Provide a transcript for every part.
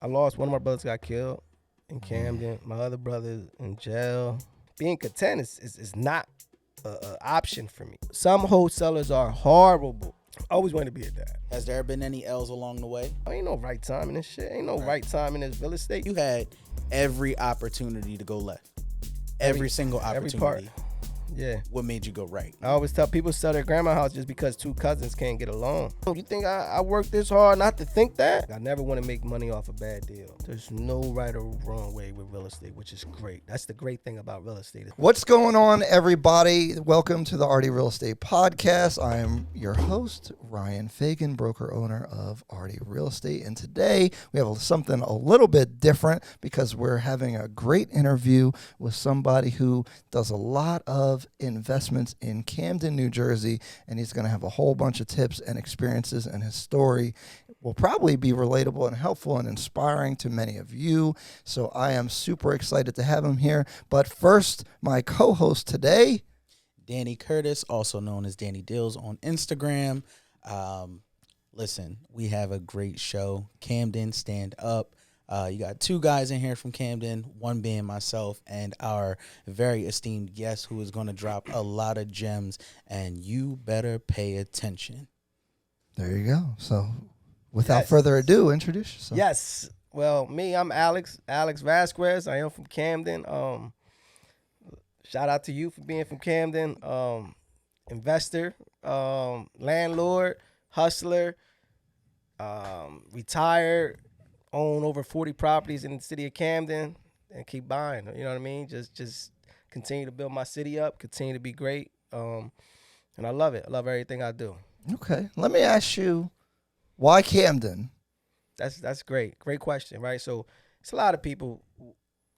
I lost one of my brothers got killed in Camden. My other brother in jail. Being content is not an option for me. Some wholesalers are horrible. I always wanted to be a dad. Has there been any L's along the way? Ain't no right time in this shit. Ain't no right time in this real estate. You had every opportunity to go left. Every single opportunity. Every part. Yeah. What made you go right? I always tell people sell their grandma's house just because two cousins can't get along. You think I worked this hard not to think that? I never want to make money off a bad deal. There's no right or wrong way with real estate, which is great. That's the great thing about real estate. What's going on, everybody? Welcome to the Ardhi Real Estate Podcast. I am your host, Ryan Fagan, broker owner of Ardhi Real Estate. And today we have something a little bit different because we're having a great interview with somebody who does a lot of investments in Camden, New Jersey, and he's going to have a whole bunch of tips and experiences, and his story will probably be relatable and helpful and inspiring to many of you. So I am super excited to have him here. But first, my co-host today, Danny Curtis, also known as Danny Dills on Instagram. Listen, we have a great show. Camden, stand up. You got two guys in here from Camden, one being myself and our very esteemed guest who is going to drop a lot of gems, and you better pay attention. there you go. So without further ado, introduce yourself. Yes. Well, me, I'm Alex Vasquez. I am from Camden. Shout out to you for being from Camden. Investor, landlord, hustler, retired, own over 40 properties in the city of Camden, and keep buying. You know what I mean? Just continue to build my city up, continue to be great. And I love it. I love everything I do. Okay. Let me ask you, why Camden? That's great. Great question, right? So it's a lot of people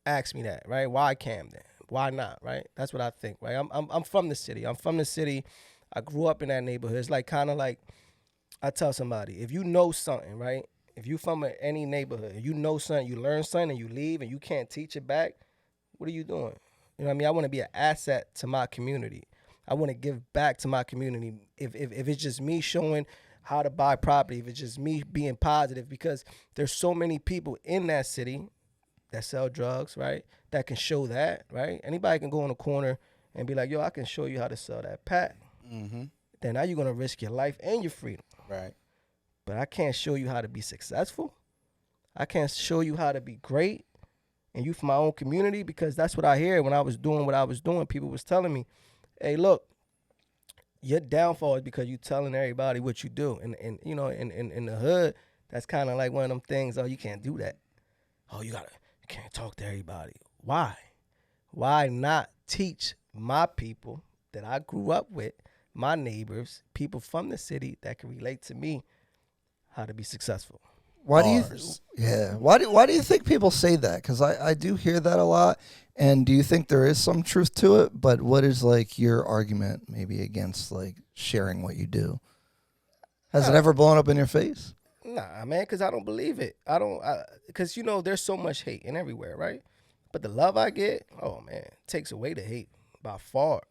ask me that, right? Why Camden? Why not, right? That's what I think, right? I'm from the city. I'm from the city. I grew up in that neighborhood. It's like kind of like I tell somebody, if you know something, right? If you from any neighborhood, you know something, you learn something, and you leave, and you can't teach it back, what are you doing? You know what I mean? I want to be an asset to my community. I want to give back to my community. If it's just me showing how to buy property, if it's just me being positive, because there's so many people in that city that sell drugs, right? That can show that, right? Anybody can go on the corner and be like, yo, I can show you how to sell that pack. Mm-hmm. Then now you're going to risk your life and your freedom. Right. But I can't show you how to be successful. I can't show you how to be great. And you from my own community, because that's what I hear when I was doing what I was doing. People was telling me, hey, look, your downfall is because you telling everybody what you do. And you know, in the hood, that's kind of like one of them things, oh, you can't do that. Oh, you can't talk to everybody. Why? Why not teach my people that I grew up with, my neighbors, people from the city that can relate to me, how to be successful? Why do you think people say that? Because I do hear that a lot. And do you think there is some truth to it? But what is like your argument maybe against like sharing what you do? Has it ever blown up in your face? Nah, man, because I don't believe it. Because, you know, there's so much hate and everywhere, right? But the love I get, oh, man, takes away the hate by far.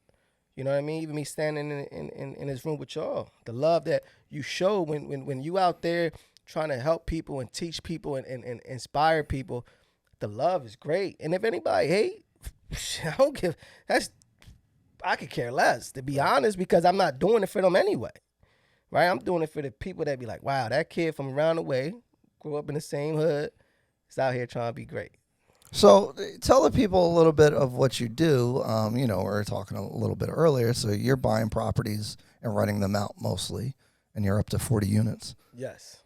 You know what I mean? Even me standing in this room with y'all, the love that you show when you out there trying to help people and teach people and inspire people, the love is great. And if anybody hate, I could care less, to be honest, because I'm not doing it for them anyway. Right? I'm doing it for the people that be like, wow, that kid from around the way, grew up in the same hood, is out here trying to be great. So tell the people a little bit of what you do. You know, we were talking a little bit earlier. So you're buying properties and renting them out mostly, and you're up to 40 units. Yes.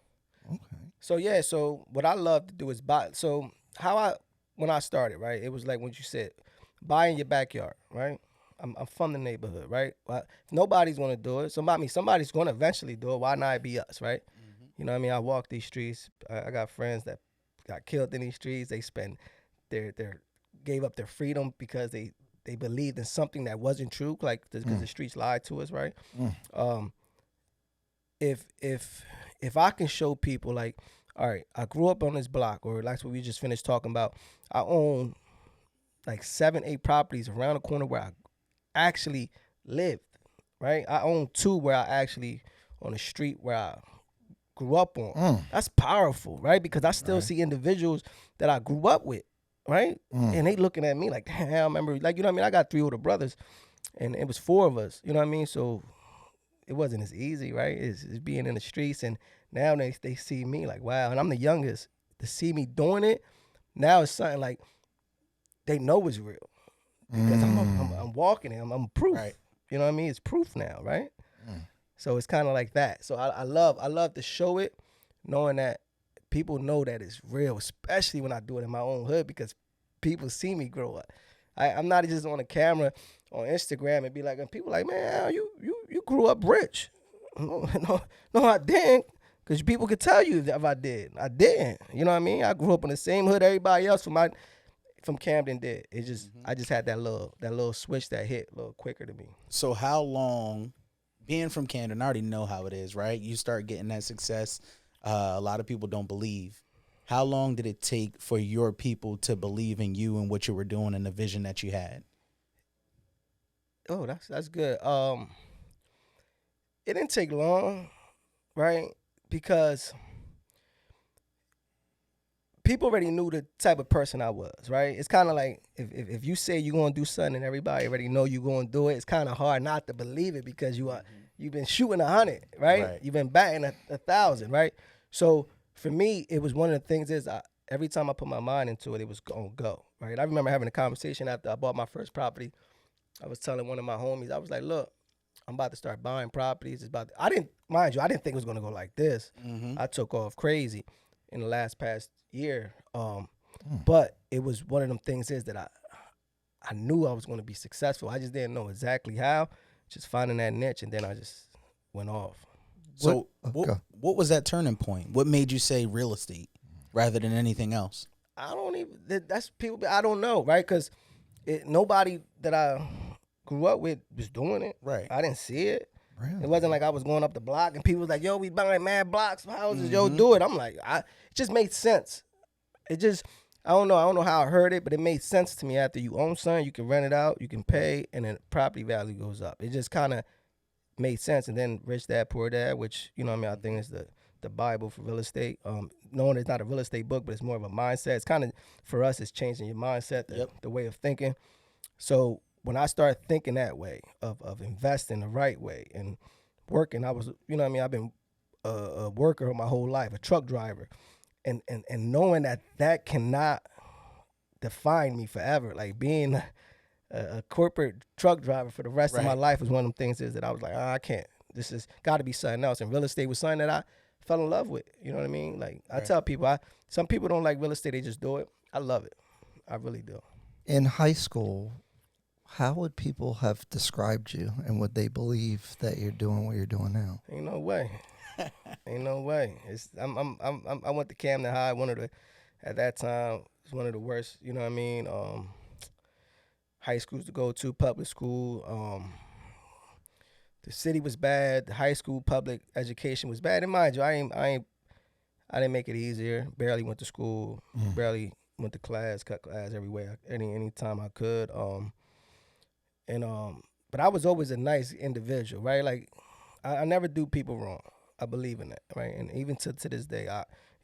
Okay. So, so what I love to do is buy. So when I started, right, it was like what you said, buy in your backyard, right? I'm from the neighborhood, right? If nobody's going to do it, somebody's going to eventually do it. Why not be us, right? Mm-hmm. You know what I mean? I walk these streets. I got friends that got killed in these streets. They gave up their freedom because they believed in something that wasn't true, like because the streets lied to us, right? If I can show people, like, all right, I grew up on this block, or like what we just finished talking about, I own like 7-8 properties around the corner where I actually lived, right? I own 2 where I actually on the street where I grew up on. That's powerful, right? Because I still see individuals that I grew up with, right? And they looking at me like, damn, I remember, like, you know what I mean? I got 3 older brothers, and it was 4 of us, you know what I mean? So it wasn't as easy, right? It's being in the streets, and now they see me like, wow, and I'm the youngest. To see me doing it, now it's something like they know it's real. Because I'm walking it, I'm proof. Right. You know what I mean? It's proof now, right? So it's kind of like that. So I love to show it, knowing that people know that it's real, especially when I do it in my own hood, because people see me grow up. I'm not just on the camera on Instagram and be like, and people like, man, you grew up rich. No, I didn't, because people could tell you if I did. I didn't. You know what I mean? I grew up in the same hood everybody else from Camden did. It just I just had that little switch that hit a little quicker to me. So how long, being from Camden, I already know how it is, right? You start getting that success. A lot of people don't believe. How long did it take for your people to believe in you and what you were doing and the vision that you had? Oh, that's good. It didn't take long, right? Because people already knew the type of person I was, right? It's kind of like if you say you're going to do something and everybody already know you're going to do it, it's kind of hard not to believe it because you've been shooting 100, right? You've been batting 1,000, right? So for me, it was one of the things is every time I put my mind into it, it was going to go, right? I remember having a conversation after I bought my first property. I was telling one of my homies, I was like, look, I'm about to start buying properties. I didn't think it was going to go like this. I took off crazy in the past year. But it was one of them things is that I knew I was going to be successful. I just didn't know exactly how, just finding that niche, and then I just went off. So what was that turning point? What made you say real estate rather than anything else? That's people, I don't know, right? Because nobody that I grew up with was doing it. Right. I didn't see it. Really? It wasn't like I was going up the block and people was like, yo, we buying mad blocks, houses, yo, do it. I'm like, it just made sense. I don't know how I heard it, but it made sense to me. After you own something, you can rent it out, you can pay, and then property value goes up. It just kind of made sense. And then Rich Dad, Poor Dad, which, you know what I mean, I think is the Bible for real estate. Knowing it's not a real estate book, but it's more of a mindset. It's kind of, for us, it's changing your mindset, the way of thinking. So when I started thinking that way of investing the right way and working, I was, you know what I mean, I've been a worker my whole life, a truck driver. And knowing that cannot define me forever, like being a corporate truck driver for the rest of my life was one of them things is that I was like, I can't. This has got to be something else. And real estate was something that I fell in love with. You know what I mean? Like I tell people, some people don't like real estate, they just do it. I love it. I really do. In high school, how would people have described you, and would they believe that you're doing what you're doing now? Ain't no way. Ain't no way. I went to Camden High, at that time, it's one of the worst, you know what I mean, high schools to go to, public school. The city was bad, the high school public education was bad. And mind you, I didn't make it easier. Barely went to school, barely went to class, cut class everywhere, any time I could. But I was always a nice individual, right? Like I never do people wrong. I believe in that, right? And even to this day,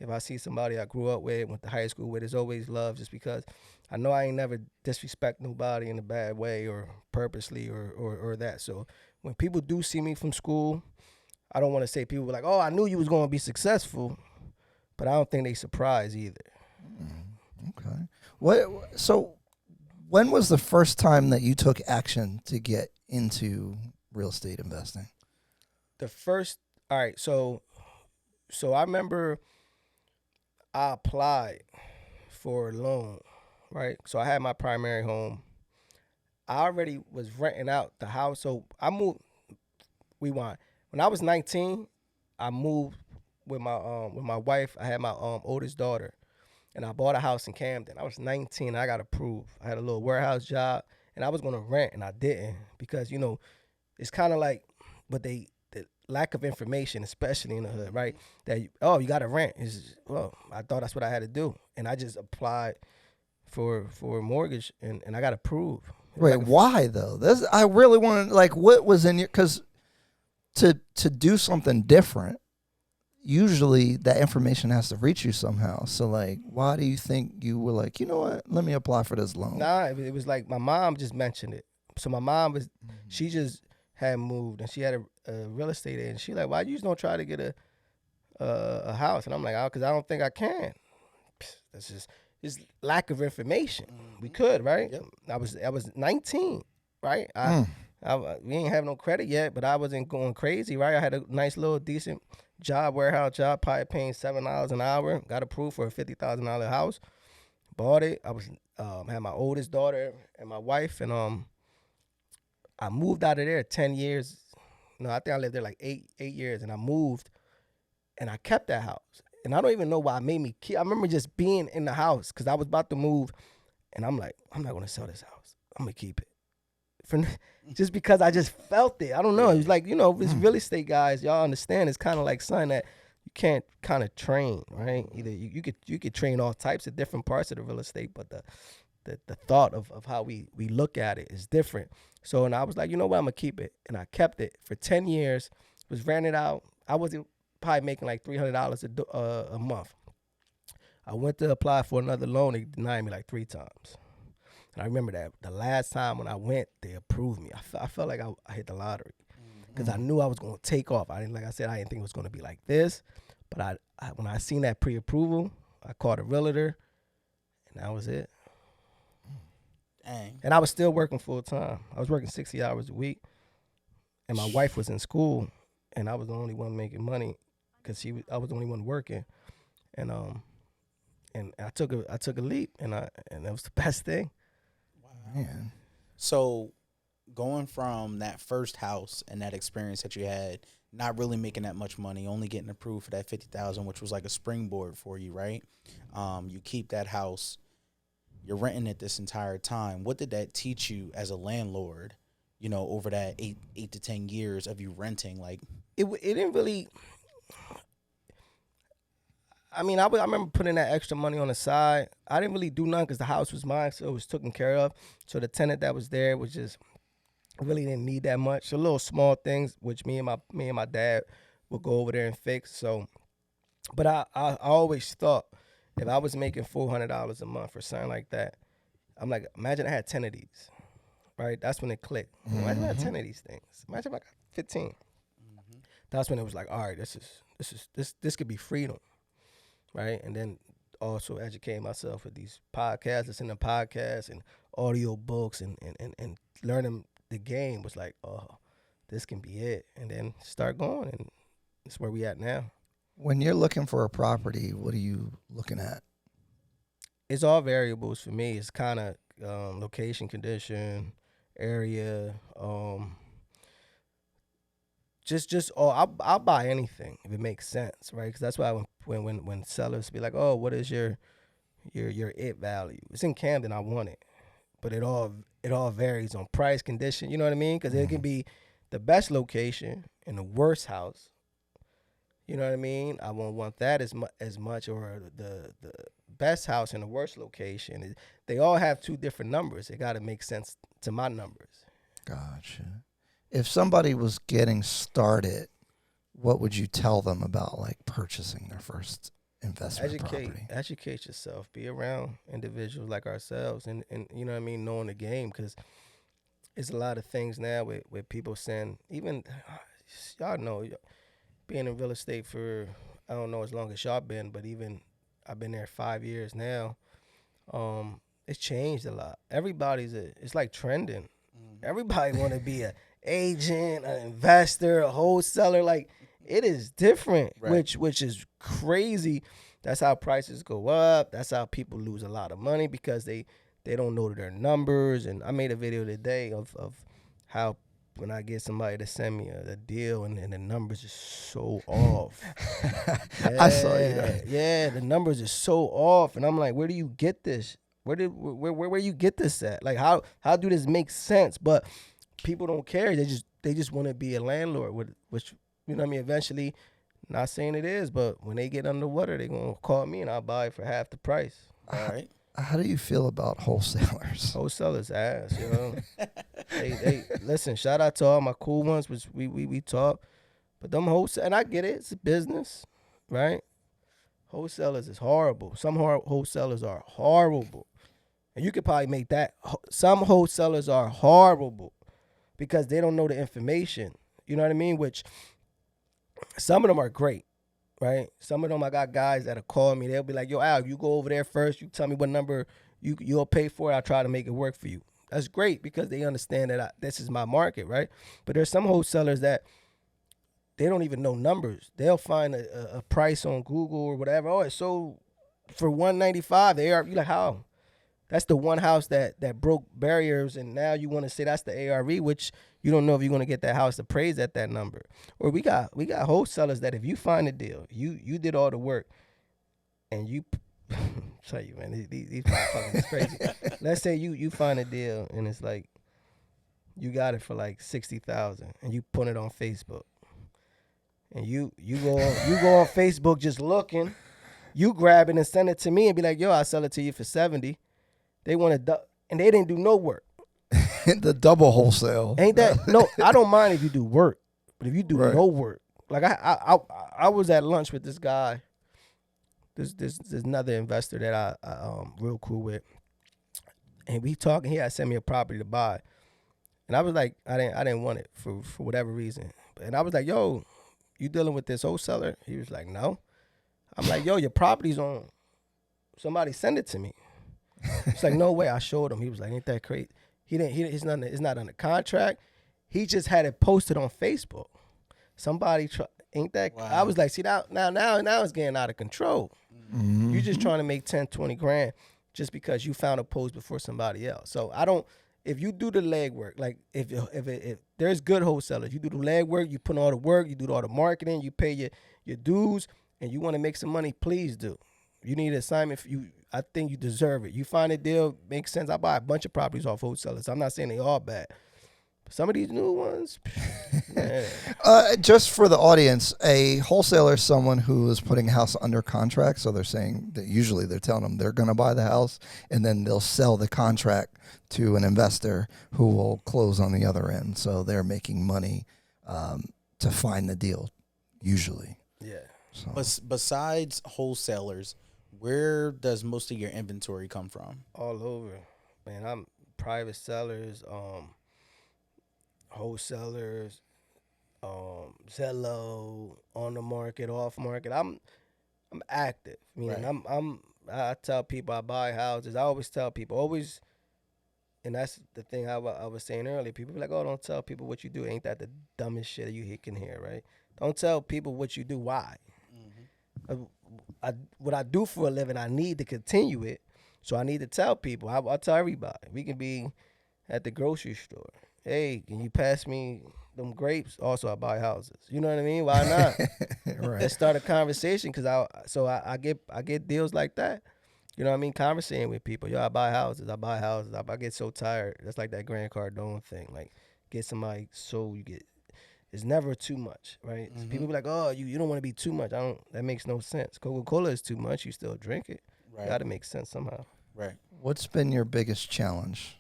if I see somebody I grew up with, went to high school with, it's always love, just because I know I ain't never disrespect nobody in a bad way or purposely or that. So when people do see me from school, I don't want to say people were like, oh, I knew you was going to be successful, but I don't think they surprised either. Okay. So when was the first time that you took action to get into real estate investing? All right, so I remember I applied for a loan, right? So I had my primary home. I already was renting out the house. So I moved, when I was 19, I moved with my wife. I had my oldest daughter, and I bought a house in Camden. I was 19, I got approved. I had a little warehouse job, and I was gonna rent, and I didn't, because, you know, it's kind of like the lack of information, especially in the hood, right? That, you got to rent. I thought that's what I had to do. And I just applied for a mortgage, and I got approved. Wait, like why though? I really want to, like, what was in your, because to do something different, usually that information has to reach you somehow. So like, why do you think you were like, you know what, let me apply for this loan? Nah, it was like my mom just mentioned it. So my mom was, she just had moved and she had a real estate agent. She like, why you just don't try to get a house? And I'm like, oh, because I don't think I can. That's just lack of information. We could, right? Yep. I was 19, right? We ain't have no credit yet, but I wasn't going crazy, right? I had a nice little decent job, warehouse job, probably paying $7 an hour. Got approved for a $50,000 house. Bought it. I was had my oldest daughter and my wife, and I moved out of there 10 years. No, I think I lived there like eight years, and I moved, and I kept that house. And I don't even know why it made me keep. I remember just being in the house because I was about to move, and I'm like, I'm not gonna sell this house. I'm gonna keep it. Just because I just felt it. I don't know. It's like, this real estate guys, y'all understand. It's kind of like something that you can't kind of train, right? Either you could train all types of different parts of the real estate, but the thought of how we look at it is different. So, and I was like, you know what, I'm gonna keep it, and I kept it for 10 years. Was rented out. I wasn't probably making like $300 a month. I went to apply for another loan. They denied me like 3 times. And I remember that the last time when I went, they approved me. I felt like I hit the lottery because I knew I was going to take off. Like I said, I didn't think it was going to be like this. But when I seen that pre-approval, I called a realtor, and that was it. Dang. And I was still working full time. I was working 60 hours a week, and my wife was in school, and I was the only one making money because I was the only one working, and I took a leap, and that was the best thing. Man. So going from that first house and that experience that you had, not really making that much money, only getting approved for that $50,000, which was like a springboard for you, right? You keep that house, you're renting it this entire time. What did that teach you as a landlord, over that 8 to 10 years of you renting? Like, it didn't really. I mean, I remember putting that extra money on the side. I didn't really do nothing because the house was mine, so it was taken care of. So the tenant that was there was just really didn't need that much. So little small things, which me and my dad would go over there and fix. So, but I always thought if I was making $400 a month or something like that, I'm like, imagine I had 10 of these, right? That's when it clicked. Imagine I had 10 of these things. Imagine if I got 15. That's when it was like, all right, this could be freedom. Right, and then also educating myself with these podcasts, listening to podcasts and audio books, and learning the game was like, oh, this can be it, and then start going, and it's where we at now. When you're looking for a property, what are you looking at? It's all variables for me. It's kind of location, condition, area. I'll buy anything if it makes sense, right? Because that's why when sellers be like, oh, what is your it value? It's in Camden, I want it, but it all varies on price, condition. You know what I mean? Because it can be the best location in the worst house. You know what I mean? I won't want that as much, or the best house in the worst location. They all have 2 different numbers. It got to make sense to my numbers. Gotcha. If somebody was getting started, what would you tell them about like purchasing their first investment property? Educate yourself. Be around individuals like ourselves, and you know what I mean, knowing the game, because it's a lot of things now with people saying, even y'all know, being in real estate for, I don't know as long as y'all been, but even I've been there 5 years now. It's changed a lot. It's like trending. Everybody want to be a agent, an investor, a wholesaler. Like, it is different, right. which is crazy. That's how prices go up. That's how people lose a lot of money because they don't know their numbers. And I made a video today of how when I get somebody to send me a deal and the numbers are so off. I saw you. Yeah, the numbers are so off, and I'm like, where do you get this? Where you get this at? Like, how do this make sense? But people don't care. They just want to be a landlord, which, you know what I mean, eventually, not saying it is, but when they get underwater, they're going to call me and I'll buy it for half the price. All right. How do you feel about wholesalers? Wholesalers ass, you know. they listen, shout out to all my cool ones, which we talk. But them wholesale, and I get it, it's a business. right? Wholesalers is horrible. Some wholesalers are horrible. And you could probably make that. Some wholesalers are horrible because they don't know the information. You know what I mean? Which some of them are great, right? Some of them, I got guys that'll call me. They'll be like, yo, Al, you go over there first. You tell me what number you'll pay for it. I'll try to make it work for you. That's great because they understand that this is my market, right? But there's some wholesalers that they don't even know numbers. They'll find a price on Google or whatever. Oh, it's sold for $195. The ARV, you're like, how? That's the one house that broke barriers, and now you want to say that's the ARV, which you don't know if you're going to get that house appraised at that number. Or we got wholesalers that if you find a deal, you did all the work, and you tell you, man, these motherfuckers is crazy. Let's say you find a deal and it's like you got it for like $60,000, and you put it on Facebook, and you go on Facebook just looking, you grab it and send it to me and be like, yo, I'll sell it to you for $70. They want to, and they didn't do no work. The double wholesale. Ain't that? No, I don't mind if you do work, but if you do no work, like I was at lunch with this guy. There's another investor that I real cool with, and we talking. He had sent me a property to buy, and I was like, I didn't want it for whatever reason, and I was like, yo, you dealing with this wholesaler? He was like, no. I'm like, yo, your property's on. Somebody send it to me. It's like, no way. I showed him. He was like, ain't that crazy? It's not under contract. He just had it posted on Facebook. Somebody ain't that? Wow. I was like, see, now it's getting out of control. Mm-hmm. You're just trying to make 10, 20 grand just because you found a post before somebody else. So if you do the legwork, like if there's good wholesalers, you do the legwork, you put in all the work, you do all the marketing, you pay your dues, and you want to make some money, please do. You need an assignment. I think you deserve it. You find a deal, makes sense. I buy a bunch of properties off wholesalers. I'm not saying they all bad. But some of these new ones, man. Just for the audience, a wholesaler is someone who is putting a house under contract. So they're saying that usually they're telling them they're going to buy the house, and then they'll sell the contract to an investor who will close on the other end. So they're making money to find the deal, usually. Yeah. So. Besides wholesalers, where does most of your inventory come from? All over, man. I'm private sellers, wholesalers, Zillow, on the market, off market. I'm active. Meaning right. I tell people I buy houses. I always tell people and that's the thing I was saying earlier. People be like, oh, don't tell people what you do. Ain't that the dumbest shit you can hear, right? Don't tell people what you do. Why? Mm-hmm. What I do for a living, I need to continue it. So I need to tell people. I'll tell everybody. We can be at the grocery store. Hey, can you pass me them grapes? Also, I buy houses. You know what I mean? Why not? Right. Let's start a conversation because I get deals like that. You know what I mean? Conversating with people. Yo, I buy houses. I get so tired. That's like that Grant Cardone thing. Like, get somebody so you get. It's never too much, right? Mm-hmm. So people be like, oh, you don't want to be too much. That makes no sense. Coca-Cola is too much. You still drink it. Right. Got to make sense somehow. Right. What's been your biggest challenge?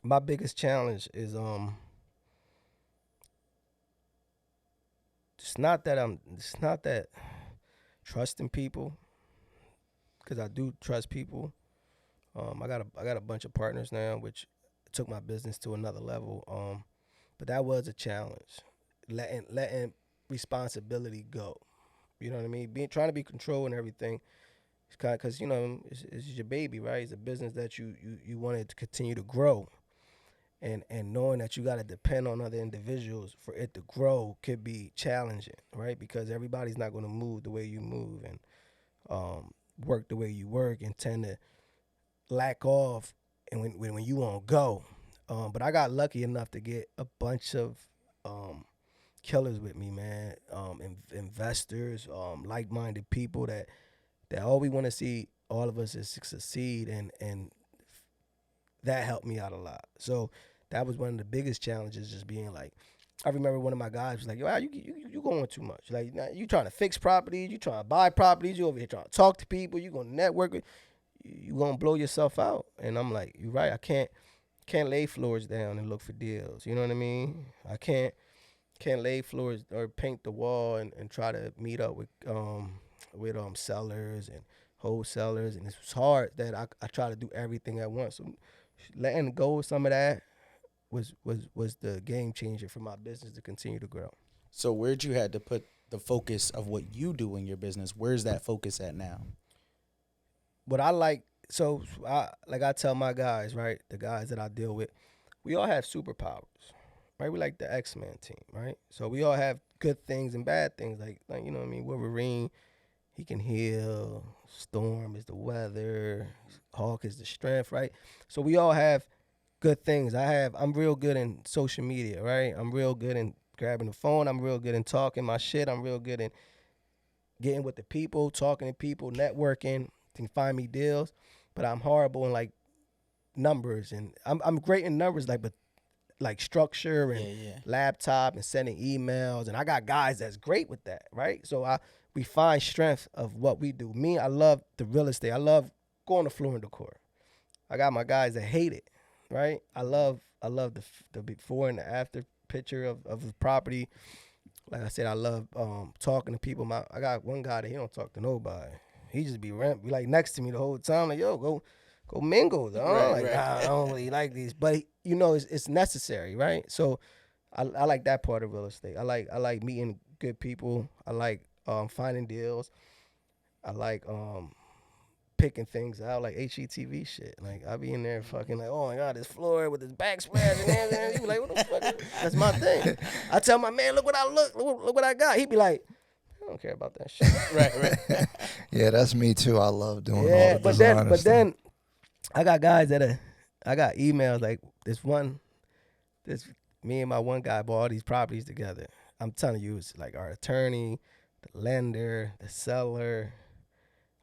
My biggest challenge is it's not that trusting people, because I do trust people. I got a bunch of partners now, which took my business to another level. But that was a challenge. Letting responsibility go, you know what I mean. Trying to be control and everything. It's kind of because it's your baby, right? It's a business that you want it to continue to grow, and knowing that you got to depend on other individuals for it to grow could be challenging, right? Because everybody's not going to move the way you move and work the way you work and tend to lack off, and when you won't go. But I got lucky enough to get a bunch of killers with me, man. Investors, like-minded people that all we want to see all of us is succeed, and that helped me out a lot. So that was one of the biggest challenges, just being like, I remember one of my guys was like, yo, you going too much. Like, you trying to fix properties, you trying to buy properties, you over here trying to talk to people, you going to network with, you going to blow yourself out. And I'm like, you're right, I can't lay floors down and look for deals. You know what I mean? I can't lay floors or paint the wall and try to meet up with with sellers and wholesalers, and it's hard that I try to do everything at once. So letting go of some of that was the game changer for my business to continue to grow. So where'd you had to put the focus of what you do in your business? Where's that focus at now? What I like, so I tell my guys, right, the guys that I deal with, we all have superpowers, right? We like the X-Men team, right? So we all have good things and bad things, like you know what I mean. Wolverine, he can heal. Storm is the weather. Hulk is the strength, right? So we all have good things. I'm real good in social media, right? I'm real good in grabbing the phone. I'm real good in talking my shit. I'm real good in getting with the people, talking to people, networking, to find me deals. But I'm horrible in like numbers, and I'm great in numbers, but like structure and laptop and sending emails, and I got guys that's great with that, right? So we find strength of what we do. Me, I love the real estate. I love going to floor and decor. I got my guys that hate it, right? I love the before and the after picture of the property. Like I said, I love talking to people. I got one guy that he don't talk to nobody. He just be like next to me the whole time. Like, yo, go mingle, though. Nah, I don't really like these, but it's necessary, right? So I like that part of real estate. I like meeting good people. I like finding deals. I like picking things out, like HGTV shit. Like I be in there fucking like, oh my god, this floor with this backsplash and everything. He be like, what the fuck? That's my thing. I tell my man, look what I got. He be like, I don't care about that shit. right. Yeah, that's me too. I love doing all the design. But then I got guys I got emails like this me and my one guy bought all these properties together. I'm telling you, it's like our attorney, the lender, the seller,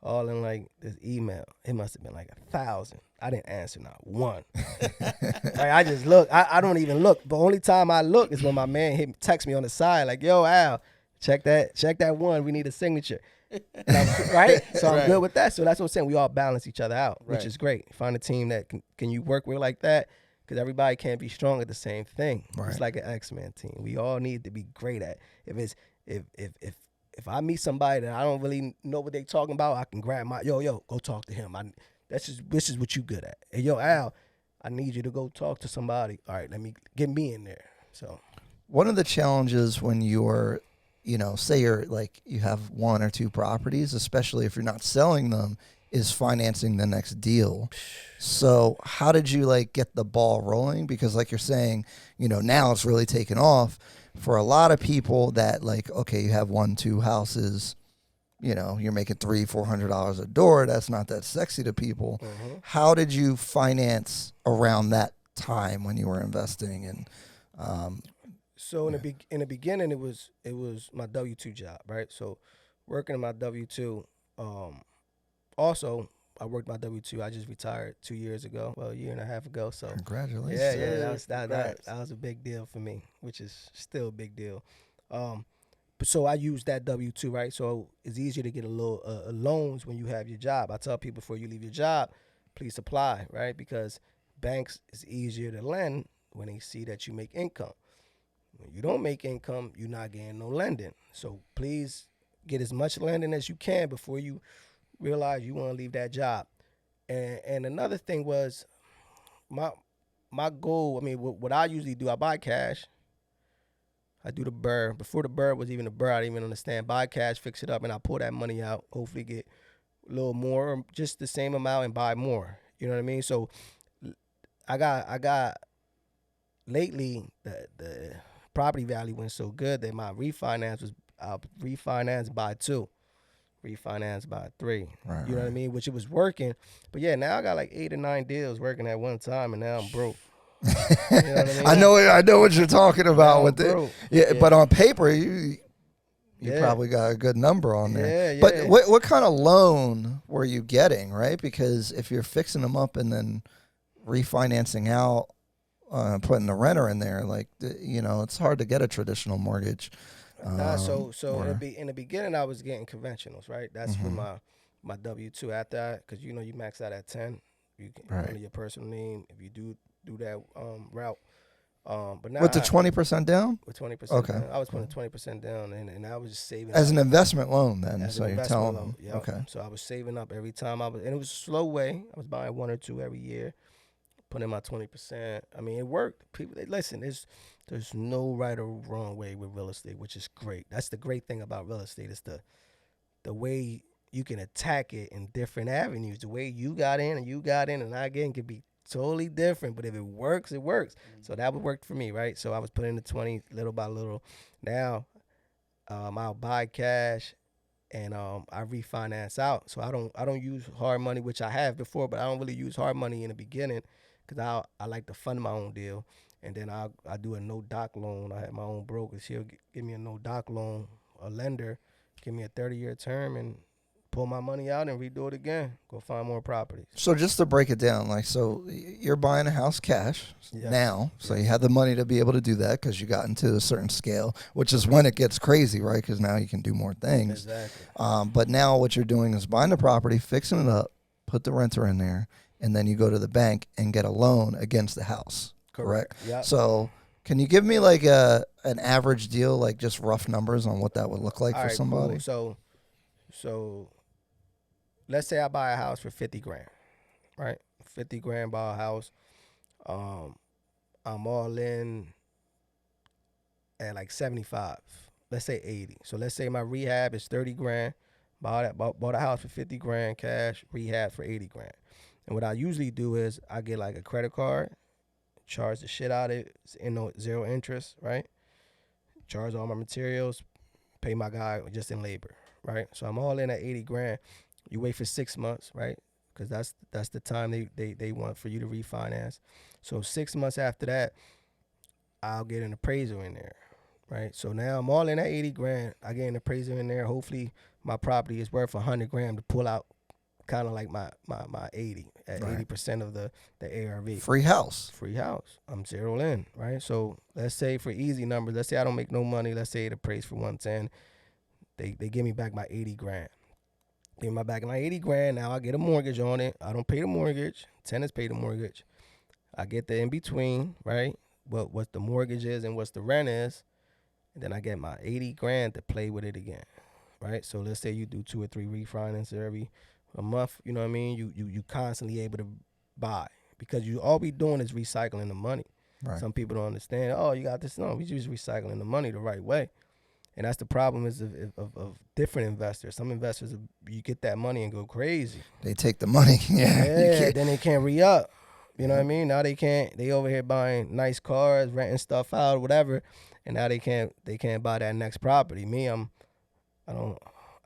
all in like this email. It must have been like 1,000. I didn't answer not one. Like I just look. I don't even look. The only time I look is when my man text me on the side like, yo, Al, check that one. We need a signature. Right? So I'm good with that. So that's what I'm saying. We all balance each other out, which is great. Find a team that can you work with like that, because everybody can't be strong at the same thing. Right. It's like an X-Men team. We all need to be great at. If I meet somebody that I don't really know what they talking about, I can grab my yo, go talk to him. This is what you good at. Hey, yo, Al, I need you to go talk to somebody. All right, let me get me in there. So one of the challenges when you're, say you're like you have one or two properties, especially if you're not selling them, is financing the next deal. So how did you like get the ball rolling? Because like you're saying, now it's really taken off. For a lot of people that like, okay, you have 1-2 houses, you're making $300-$400 a door. That's not that sexy to people. Mm-hmm. How did you finance around that time when you were investing? And so in the beginning, it was my W-2 job, right? So working in my W-2, also I worked my W-2. I just retired 2 years ago, a year and a half ago. So congratulations. Yeah, that was a big deal for me, which is still a big deal. But so I use that W-2, right? So it's easier to get a little loans when you have your job. I tell people before you leave your job, please apply, right? Because banks is easier to lend when they see that you make income. When you don't make income, you're not getting no lending. So please get as much lending as you can before you realize you want to leave that job. And another thing was my goal. I mean, what I usually do, I buy cash. I do the burr. Before the burr was even a burr, I didn't even understand. Buy cash, fix it up, and I pull that money out. Hopefully get a little more, or just the same amount, and buy more. You know what I mean? So I got lately the property value went so good that my refinance was refinanced by 2. Refinance by 3. Right, you know what I mean? Which it was working. But yeah, now I got like 8 or 9 deals working at one time, and now I'm broke. You know what I mean? I know what you're talking about with it. Yeah, but on paper you probably got a good number on there. Yeah. But what kind of loan were you getting, right? Because if you're fixing them up and then refinancing out, putting the renter in there, like it's hard to get a traditional mortgage. In the beginning, I was getting conventionals, right? That's for my W-2 after that, because you max out at 10. You can under your personal name if you do that route. But now With the 20% down? with 20%. Okay. Down, I was putting 20% down, and I was just saving As up. an investment loan, then. As So an you're investment telling loan. them. Yep. Okay. So I was saving up every time and it was a slow way. I was buying 1 or 2 every year, putting in my 20%. I mean, it worked. People, listen. There's no right or wrong way with real estate, which is great. That's the great thing about real estate is the way you can attack it in different avenues. The way you got in and I again can be totally different. But if it works, it works. So that would work for me, right? So I was putting in the 20 little by little. Now I'll buy cash and I refinance out. So I don't use hard money, which I have before, but I don't really use hard money in the beginning because I like to fund my own deal. And then I do a no doc loan. I have my own broker. She'll give me a no doc loan, a lender, give me a 30-year term and pull my money out and redo it again. Go find more properties. So just to break it down, like, so you're buying a house cash now. So Yes. you had the money to be able to do that because you got into a certain scale, which is when it gets crazy, right? Because now you can do more things. Exactly. But now what you're doing is buying the property, fixing it up, put the renter in there, and then you go to the bank and get a loan against the house. Correct? Yep. So can you give me like an average deal, like just rough numbers on what that would look like All for right, somebody? cool. So let's say I buy a house for 50 grand, right? 50 grand, buy a house. I'm all in at like 75. Let's say 80. So let's say my rehab is 30 grand. Bought a house for 50 grand cash, rehab for 80 grand. And what I usually do is I get like a credit card, charge the shit out of it, it's zero interest, right? Charge all my materials, pay my guy just in labor, right? So I'm all in at 80 grand. You wait for 6 months, right? Because that's the time they want for you to refinance. So 6 months after that, I'll get an appraisal in there, right? So now I'm all in at 80 grand. I get an appraisal in there. Hopefully my property is worth 100 grand to pull out kind of like my 80 at Right. 80% of the ARV. Free house. Free house. I'm zeroed in, right? So let's say for easy numbers, let's say I don't make no money. Let's say it appraised for 110. They give me back my 80 grand. Give me back my 80 grand. Now I get a mortgage on it. I don't pay the mortgage. Tenants pay the mortgage. I get the in between, right? What the mortgage is and what the rent is. And then I get my 80 grand to play with it again, right? So let's say you do 2 or 3 refinances every a month. You know what I mean? You constantly able to buy because you all we doing is recycling the money. Right. Some people don't understand. Oh, you got this. No, we just recycling the money the right way. And that's the problem is of different investors. Some investors, you get that money and go crazy. They take the money. Yeah. Yeah, then they can't re-up. You know what I mean? Now they can't. They over here buying nice cars, renting stuff out, whatever, and now they can't buy that next property. Me, I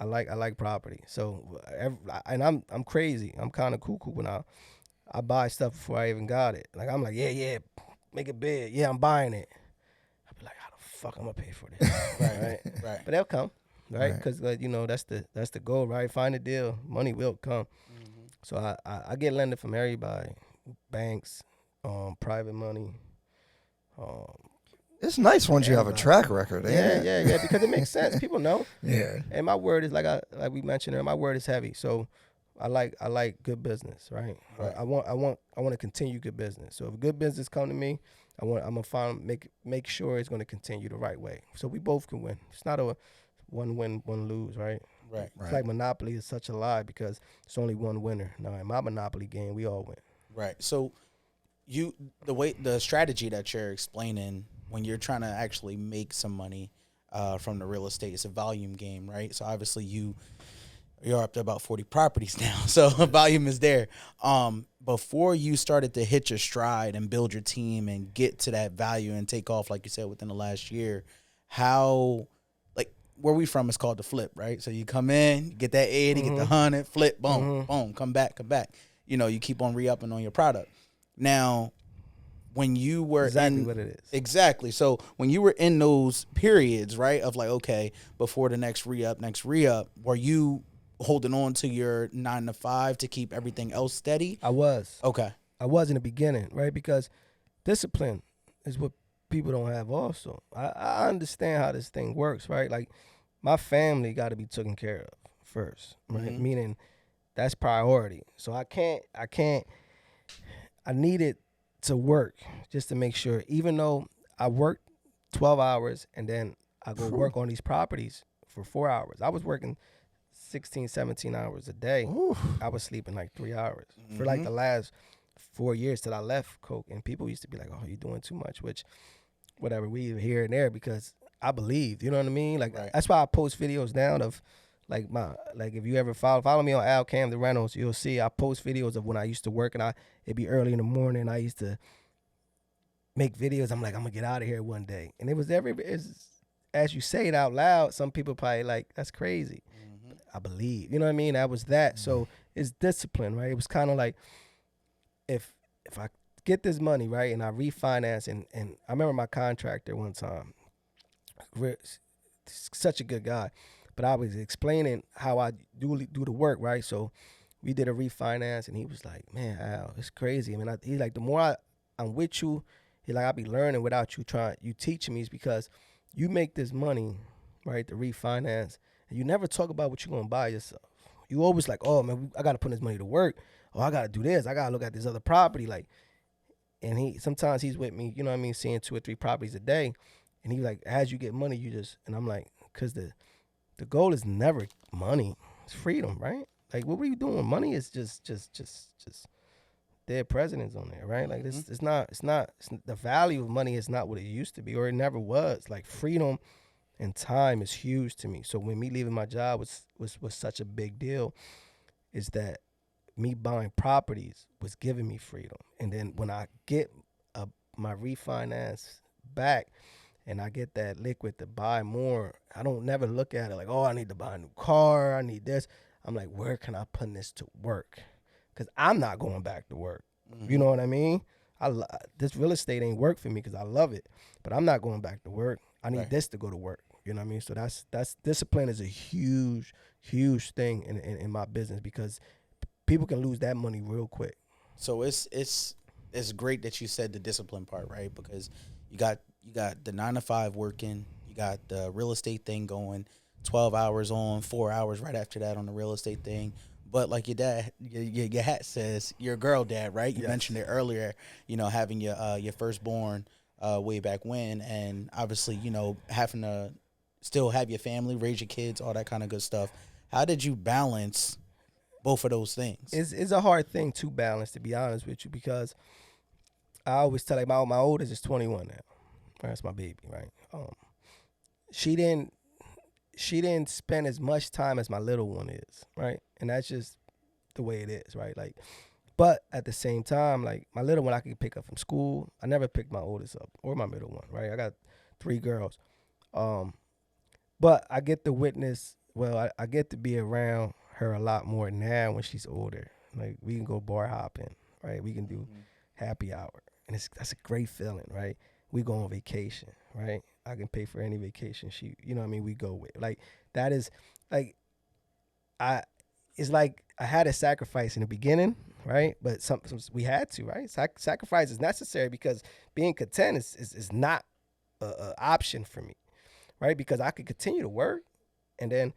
like property. So I'm crazy. I'm kind of cuckoo when I buy stuff before I even got it. Like I'm like, yeah, make it big. Yeah, I'm buying it. I be like, how the fuck I'm gonna pay for this? right. But they'll come, right? Because that's the goal, right? Find a deal, money will come. Mm-hmm. So I get lending from everybody, banks, private money. It's nice once you have a track record. Yeah, because it makes sense. People know. Yeah. And my word is like we mentioned earlier, my word is heavy. So I like good business, right? I want to continue good business. So if good business come to me, I'm gonna make sure it's gonna continue the right way. So we both can win. It's not a one win, one lose, right? Right. It's like Monopoly is such a lie because it's only one winner. Now in my Monopoly game, we all win. Right. So the strategy that you're explaining when you're trying to actually make some money from the real estate, it's a volume game, right? So obviously you're up to about 40 properties now, so volume is there. Before you started to hit your stride and build your team and get to that value and take off, like you said, within the last year, how, like, where we from is called the flip, right? So you come in, you get that 80, get the 100, flip, boom, boom, come back. You keep on re-upping on your product. Now, when you were exactly what it is. Exactly. So when you were in those periods, right, of like, okay, before the next re-up, were you holding on to your 9 to 5 to keep everything else steady? I was. Okay. I was in the beginning, right? Because discipline is what people don't have also. I understand how this thing works, right? Like my family got to be taken care of first, right? Mm-hmm. Meaning that's priority. So I needed to work just to make sure, even though I worked 12 hours and then I go work on these properties for 4 hours. I was working 16, 17 hours a day. Oof. I was sleeping like 3 hours for like the last 4 years till I left Coke. And people used to be like, oh, you're doing too much, which whatever, we here and there because I believed, you know what I mean? Like that's why I post videos now of like if you ever follow me on Al Camden Reynolds, you'll see I post videos of when I used to work and it'd be early in the morning. I used to make videos. I'm like, I'm gonna get out of here one day. And it was as you say it out loud, some people probably like, that's crazy. I believe, you know what I mean? That was that. So it's discipline, right? It was kind of like if I get this money, right, and I refinance, and I remember my contractor one time, such a good guy, but I was explaining how I do the work, right? So we did a refinance, and he was like, man, Al, it's crazy. I mean, he's like, the more I'm with you, he's like, I'll be learning without you teaching me, is because you make this money, right, to refinance, and you never talk about what you're going to buy yourself. You always like, oh, man, I got to put this money to work. Oh, I got to do this. I got to look at this other property. Like, and sometimes he's with me, you know what I mean, seeing 2 or 3 properties a day. And he's like, as you get money, and I'm like, because the goal is never money. It's freedom, right? Like, what were you doing? Money is just dead presidents on there, right? Like, this, it's not, the value of money is not what it used to be, or it never was. Like, freedom and time is huge to me. So when me leaving my job was such a big deal, is that me buying properties was giving me freedom. And then when I get my refinance back and I get that liquid to buy more, I don't never look at it like, oh, I need to buy a new car, I need this. I'm like, where can I put this to work? Because I'm not going back to work. You know what I mean? This real estate ain't work for me because I love it, but I'm not going back to work. I need this to go to work. You know what I mean? So that's discipline is a huge thing in my business, because people can lose that money real quick. So it's great that you said the discipline part, right? Because you got the 9 to 5 working, you got the real estate thing going, 12 hours on, 4 hours right after that on the real estate thing. But like your dad, your hat says, you're a girl dad, right? You mentioned it earlier, you know, having your firstborn way back when, and obviously, you know, having to still have your family, raise your kids, all that kind of good stuff. How did you balance both of those things? It's a hard thing to balance, to be honest with you, because I always tell, like, my oldest is 21 now. That's my baby, right? She didn't spend as much time as my little one is, right? And that's just the way it is, right? Like, but at the same time, like, my little one I could pick up from school. I never picked my oldest up or my middle one, right? I got 3 girls. But I get to witness, I get to be around her a lot more now when she's older. Like, we can go bar hopping, right? We can do happy hour. And that's a great feeling, right? We go on vacation, right? I can pay for any vacation you know what I mean, we go with. Like, that is, like, it's like I had a sacrifice in the beginning, right? But some we had to, right? Sacrifice is necessary, because being content is not a option for me, right? Because I could continue to work, and then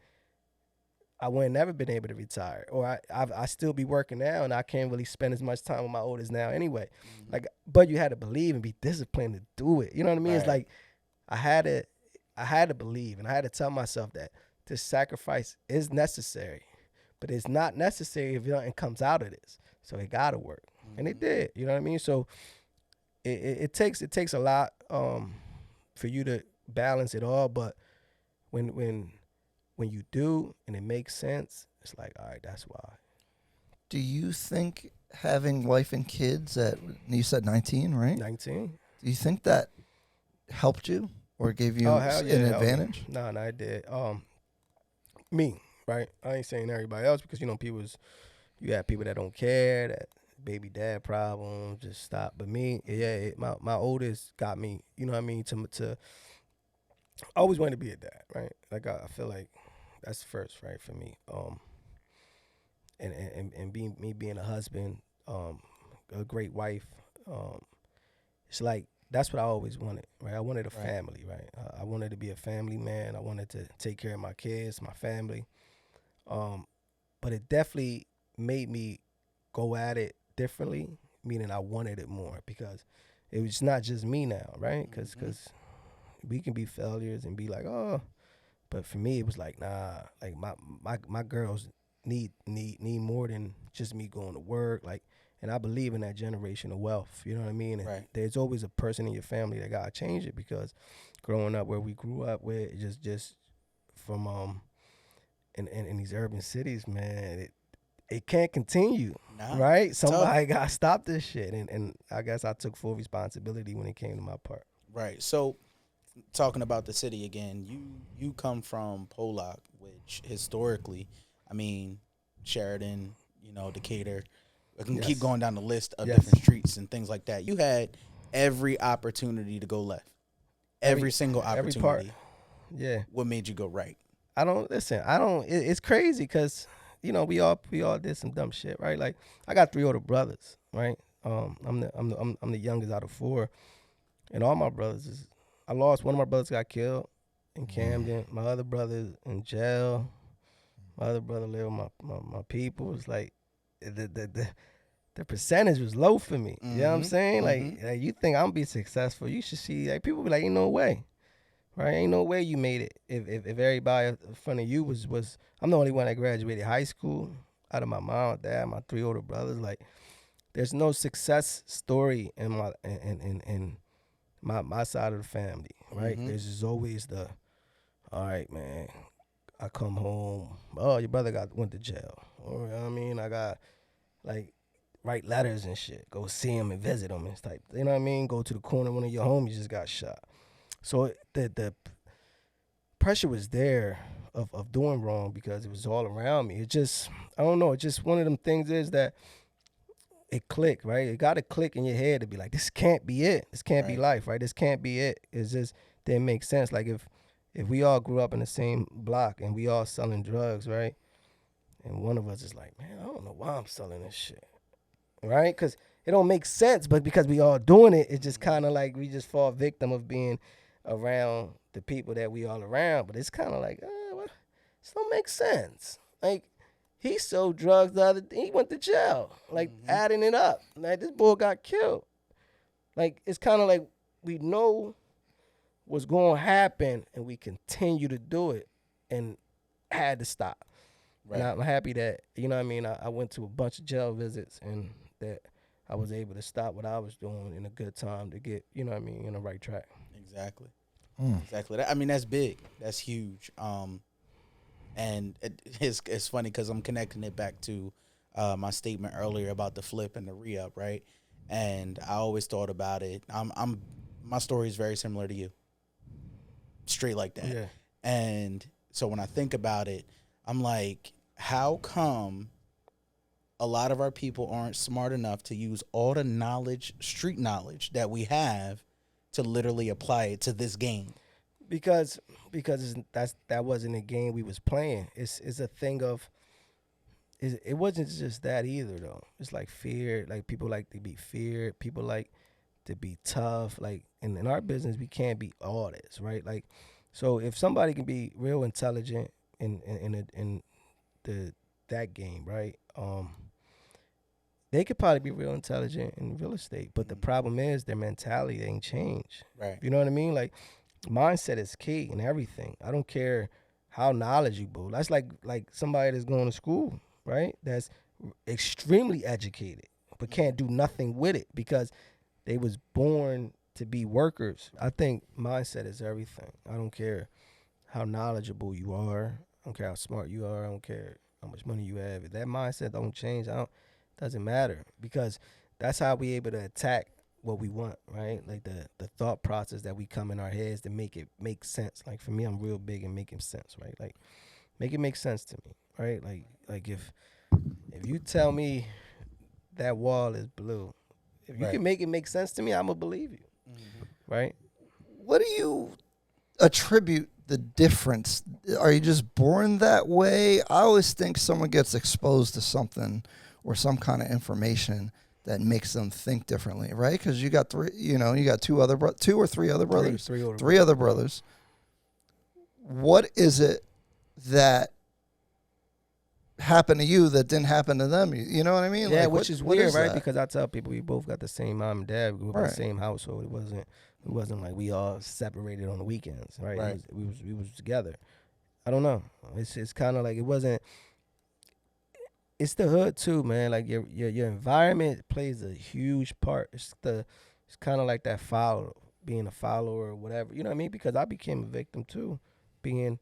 I would never been able to retire, or I still be working now, and I can't really spend as much time with my oldest now anyway. Like, but you had to believe and be disciplined to do it. You know what I mean? Right. It's like I had to believe, and I had to tell myself that this sacrifice is necessary, but it's not necessary if nothing comes out of this. So it gotta work, and it did. You know what I mean? So it takes a lot for you to balance it all, but when you do and it makes sense, it's like, all right, that's why. Do you think having wife and kids at, you said 19, right? 19. Do you think that helped you or gave you an advantage? No, it did. Me, right? I ain't saying everybody else, because, you know, you have people that don't care, that baby dad problems, just stop. But me, my oldest got me, you know what I mean, to I always wanted to be a dad, right? Like, I feel like that's first, right, for me. And being a husband, a great wife, it's like, that's what I always wanted, right? I wanted a family, right? I wanted to be a family man. I wanted to take care of my kids, my family. But it definitely made me go at it differently, meaning I wanted it more because it was not just me now, right? Because we can be failures and be like, oh, but for me it was like, nah, like my girls need more than just me going to work, like. And I believe in that generational wealth, you know what I mean? And there's always a person in your family that gotta change it, because growing up where we grew up with, just from in these urban cities, man, it can't continue, right? Somebody gotta stop this shit, and I guess I took full responsibility when it came to my part. Right. So, talking about the city again, you come from Pollock, which historically, I mean, Sheridan, Decatur. I can keep going down the list of different streets and things like that. You had every opportunity to go left. Every single opportunity. Every part. Yeah. What made you go right? It's crazy because, we all did some dumb shit, right? Like, I got 3 older brothers, right? I'm the youngest out of 4. And all my brothers I lost one of my brothers got killed in Camden. My other brother's in jail. My other brother lived with my people. It's like the percentage was low for me. You know what I'm saying? Like you think I'm gonna be successful, you should see, like, people be like, ain't no way. Right? Ain't no way you made it. If everybody in front of you was I'm the only one that graduated high school out of my mom, dad, my 3 older brothers. Like, there's no success story in my side of the family, right? There's just always all right, man, I come home, oh, your brother went to jail. Or, you know what I mean? I got, like, write letters and shit. Go see him and visit him and type. You know what I mean? Go to the corner, one of your homies just got shot. So the pressure was there of doing wrong because it was all around me. It just, I don't know, it's just one of them things is that it clicked, right? It got to click in your head to be like, this can't be it. This can't be life, right? This can't be it. It's just didn't make sense. Like, if we all grew up in the same block and we all selling drugs, right? And one of us is like, man, I don't know why I'm selling this shit, right? Because it don't make sense, but because we all doing it, it's just kind of like we just fall victim of being around the people that we all around. But it's kind of like, this don't make sense. Like, he sold drugs the other day, he went to jail. Like, adding it up. Like, this boy got killed. Like, it's kind of like we know what's going to happen and we continue to do it and had to stop. Right. And I'm happy that, you know what I mean, I went to a bunch of jail visits and that I was able to stop what I was doing in a good time to get, you know what I mean, in the right track. Exactly. Exactly. I mean, that's big. That's huge. And it's funny because I'm connecting it back to my statement earlier about the flip and the re-up, right? And I always thought about it. My story is very similar to you. Straight like that. Yeah. And so when I think about it, I'm like, how come a lot of our people aren't smart enough to use all the knowledge, street knowledge that we have to literally apply it to this game? Because that wasn't a game we was playing. It's a thing of, it wasn't just that either though. It's like fear. Like, people like to be feared. People like to be tough. Like, in our business, we can't be all this, right? Like, so if somebody can be real intelligent in that game, right? They could probably be real intelligent in real estate, but the problem is their mentality ain't changed. Right. You know what I mean? Like, mindset is key in everything. I don't care how knowledgeable. That's like somebody that's going to school, right? That's extremely educated, but can't do nothing with it because they was born to be workers. I think mindset is everything. I don't care how knowledgeable you are. I don't care how smart you are. I don't care how much money you have. If that mindset don't change, doesn't matter, because that's how we able to attack what we want, right? Like the thought process that we come in our heads to make it make sense. Like, for me, I'm real big in making sense, right? Like, make it make sense to me, right? Like if you tell me that wall is blue, if you can make it make sense to me, I'm gonna believe you, right? What do you attribute the difference? Are you just born that way? I always think someone gets exposed to something or some kind of information that makes them think differently, right? Because you got you got two or three other brothers, three other brothers. What is it that happen to you that didn't happen to them. You know what I mean? Yeah, Like, which is what weird, right? that? Because I tell people we both got the same mom and dad. We grew up in Right. the same household. It wasn't like we all separated on the weekends, right? Right. We was together. I don't know. It's kind of like it wasn't. It's the hood too, man. Like your environment plays a huge part. It's kind of like that being a follower or whatever. You know what I mean? Because I became a victim too, being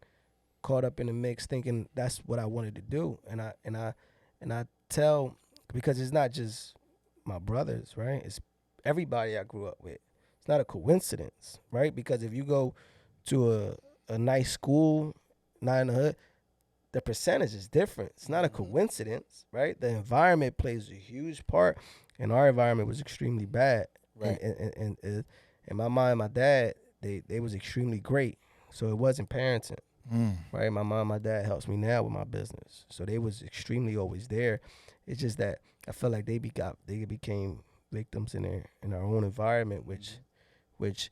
caught up in the mix, thinking that's what I wanted to do, and I tell, because it's not just my brothers, right? It's everybody I grew up with. It's not a coincidence, right? Because if you go to a nice school, not in the hood, the percentage is different. It's not a coincidence, right? The environment plays a huge part, and our environment was extremely bad. Right. And my mom and my dad, they was extremely great. So it wasn't parenting, right? My mom and my dad helps me now with my business. So they was extremely always there. It's just that I felt like they became victims in their own environment, which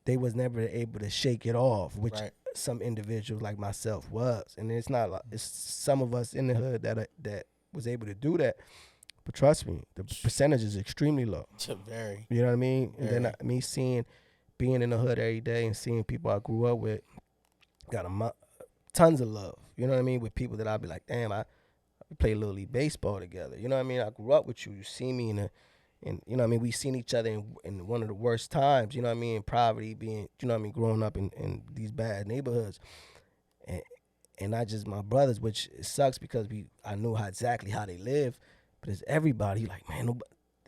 they was never able to shake it off, which Right. some individuals like myself was. And it's not like, it's some of us in the hood that was able to do that. But trust me, the percentage is extremely low. Very. You know what I mean? And Very. then me being in the hood every day and seeing people I grew up with got tons of love. You know what I mean? With people that I'd be like, damn, we play Little League baseball together. You know what I mean? I grew up with you. You see me and you know what I mean? We seen each other in one of the worst times, you know what I mean? Poverty, being, you know what I mean, growing up in these bad neighborhoods. And not just my brothers, which it sucks because I knew exactly how they live, but it's everybody like, man,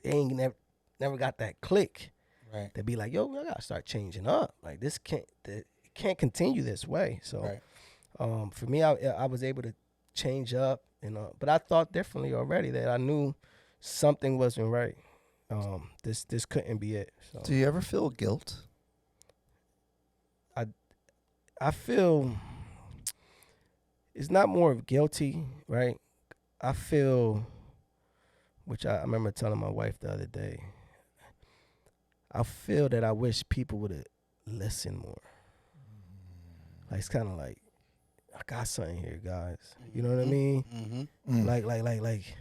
they ain't never got that click. Right. They'd be like, yo, I gotta start changing up. Like it can't continue this way. So Right. for me, I was able to change up, but I thought differently already, that I knew something wasn't right. This couldn't be it. So Do you ever feel guilt? I feel it's not more of guilty, right? I feel, which I remember telling my wife the other day, I feel that I wish people would have listened more. Like it's kind of like, I got something here, guys. You know what I mean? Mm-hmm. Like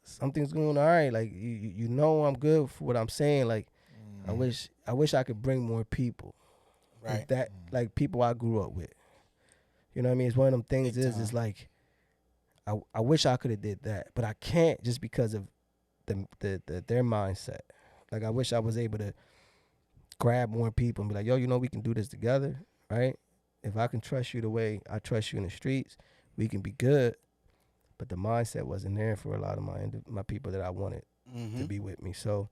something's going all right. Like you know I'm good for what I'm saying. Like I wish I could bring more people. Right. Like people I grew up with. You know what I mean? It's one of them things. Big time. It's like I wish I could have did that, but I can't just because of their mindset. Like I wish I was able to grab more people and be like, yo, you know we can do this together, right? If I can trust you the way I trust you in the streets, we can be good. But the mindset wasn't there for a lot of my people that I wanted to be with me. So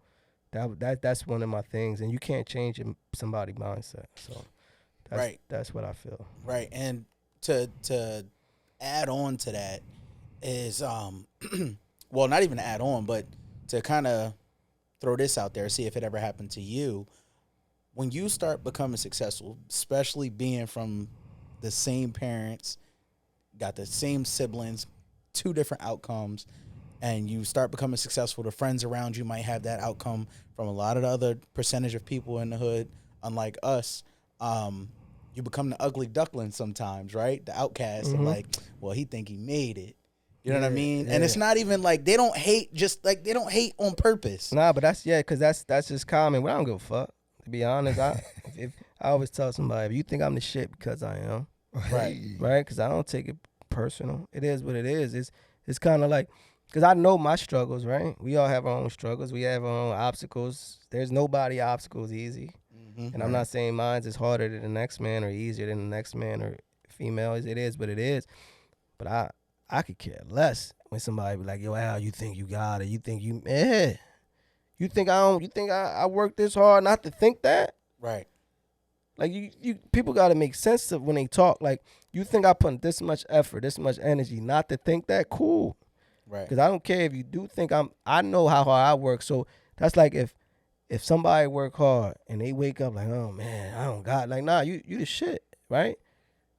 that's one of my things, and you can't change somebody's mindset. So that's what I feel. Right. And to add on to that is well, not even to add on, but to kind of throw this out there, see if it ever happened to you. When you start becoming successful, especially being from the same parents, got the same siblings, two different outcomes, and you start becoming successful, the friends around you might have that outcome from a lot of the other percentage of people in the hood, unlike us. You become the ugly duckling sometimes, right? The outcast, and like, well, he think he made it. You know what I mean? Yeah. And it's not even like they don't hate on purpose. Nah, but that's just common. Well, I don't give a fuck. To be honest, I always tell somebody, if you think I'm the shit, because I am, right? Because I don't take it personal. It is what it is. It's kind of like, because I know my struggles, right? We all have our own struggles. We have our own obstacles. There's nobody obstacles easy. And I'm not saying mine's is harder than the next man or easier than the next man or female. It is what it is. But I could care less when somebody be like, yo, Al, you think you got it? You think you, you think I don't? You think I work this hard not to think that? Right. Like you people got to make sense of when they talk. Like, you think I put this much effort, this much energy not to think that? Cool. Right. Because I don't care if you do think I know how hard I work. So that's like if somebody work hard and they wake up like, oh man, I don't got, like, nah, you the shit, right?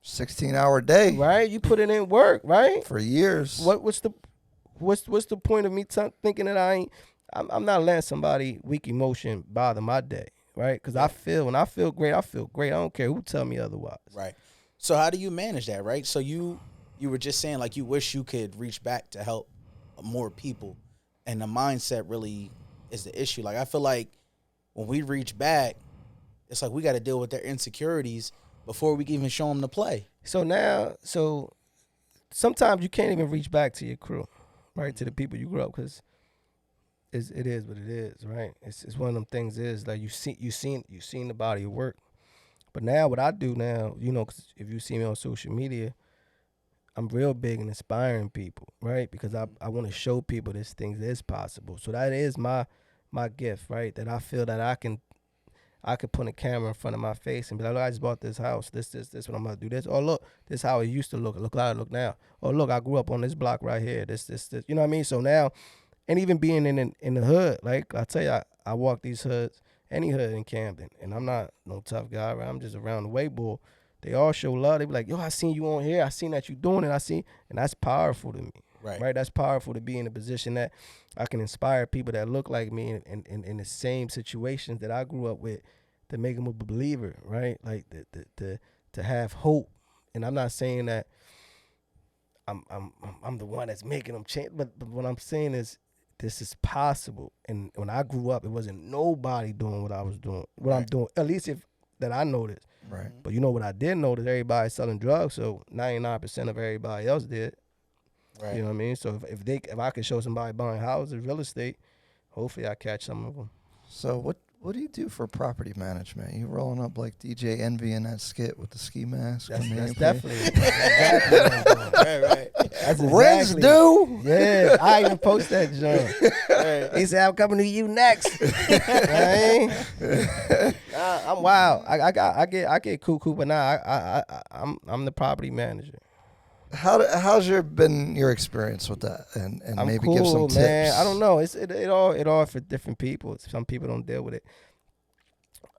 16-hour day. Right? You put it in work, right? For years. What's the point of me thinking that I'm not letting somebody weak emotion bother my day, right? Because when I feel great, I feel great. I don't care who tell me otherwise. Right. So how do you manage that, right? So you you were just saying like you wish you could reach back to help more people, and the mindset really is the issue. Like I feel like when we reach back, it's like we got to deal with their insecurities before we can even show them the play. So sometimes you can't even reach back to your crew, right? To the people you grew up, because it is what it is, right? It's one of them things is like you seen the body of work. But now what I do now, 'cause if you see me on social media, I'm real big in inspiring people, right? Because I want to show people this thing is possible. So that is my gift, right? That I feel that I could put a camera in front of my face and be like, look, I just bought this house. This, what I'm going to do. This. Oh, look, this is how it used to look. Look how it look now. Oh, look, I grew up on this block right here. This. You know what I mean? So now, and even being in the hood, like I tell you, I walk these hoods, any hood in Camden, and I'm not no tough guy, right? I'm just around the way, boy. They all show love. They be like, yo, I seen you on here. I seen that you doing it. And that's powerful to me. Right. That's powerful to be in a position that I can inspire people that look like me in the same situations that I grew up with to make them a believer, right? Like to have hope. And I'm not saying that I'm the one that's making them change, but what I'm saying is this is possible. And when I grew up, it wasn't nobody doing what I was doing, what I'm doing. At least that I noticed. Right. But you know what I did notice? Everybody selling drugs, so 99% of everybody else did. Right. You know what I mean? So if I could show somebody buying houses, real estate, hopefully I catch some of them. So what do you do for property management? You rolling up like DJ Envy in that skit with the ski mask? That's definitely exactly what I'm doing. Right. That's Reds exactly, do? Yeah, I even post that joint. Right. He said, I'm coming to you next. Right? Nah, I'm wild. I get cuckoo, but I'm the property manager. How's been your experience with that? And I'm maybe cool, give some tips. Man. I don't know. It all for different people. Some people don't deal with it.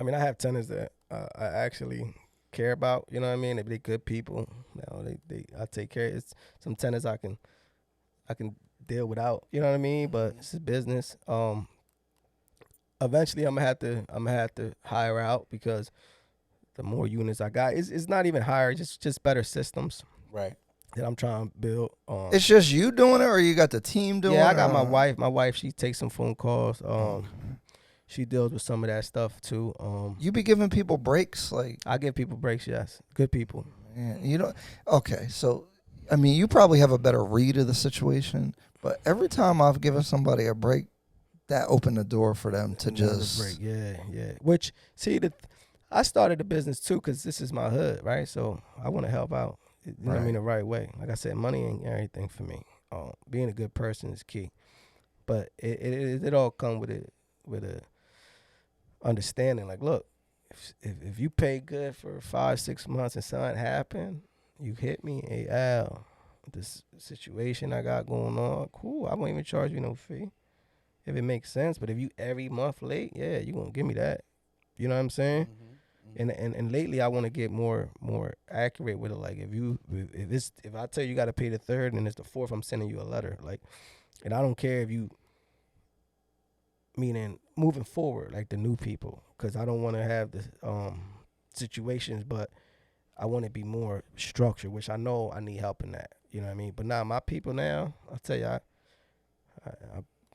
I mean, I have tenants that I actually care about. You know what I mean? They're good people. I take care. It's some tenants I can deal without. You know what I mean? But it's a business. Eventually I'm gonna have to hire out because the more units I got, it's not even hire, just better systems. Right. That I'm trying to build. It's just you doing it, or you got the team doing it? Yeah, I got my wife. My wife, she takes some phone calls. She deals with some of that stuff too. You be giving people breaks, like I give people breaks. Yes, good people. Man, okay. So, I mean, you probably have a better read of the situation, but every time I've given somebody a break, that opened the door for them to just break. Yeah. Which I started the business too because this is my hood, right? So I want to help out. You know what I mean, the right way. Like I said, money ain't everything for me. Being a good person is key, but it all come with a understanding. Like, look, if you pay good for 5-6 months and something happen, you hit me, hey Al, this situation I got going on, cool. I won't even charge you no fee if it makes sense. But if you every month late, yeah, you gonna give me that. You know what I'm saying? Mm-hmm. And lately I want to get more accurate with it. Like if I tell you got to pay the 3rd and it's the 4th, I'm sending you a letter. Like, and I don't care if you meaning moving forward, like the new people, because I don't want to have the situations, but I want to be more structured, which I know I need help in that. You know what I mean? But now my people now, I'll tell you,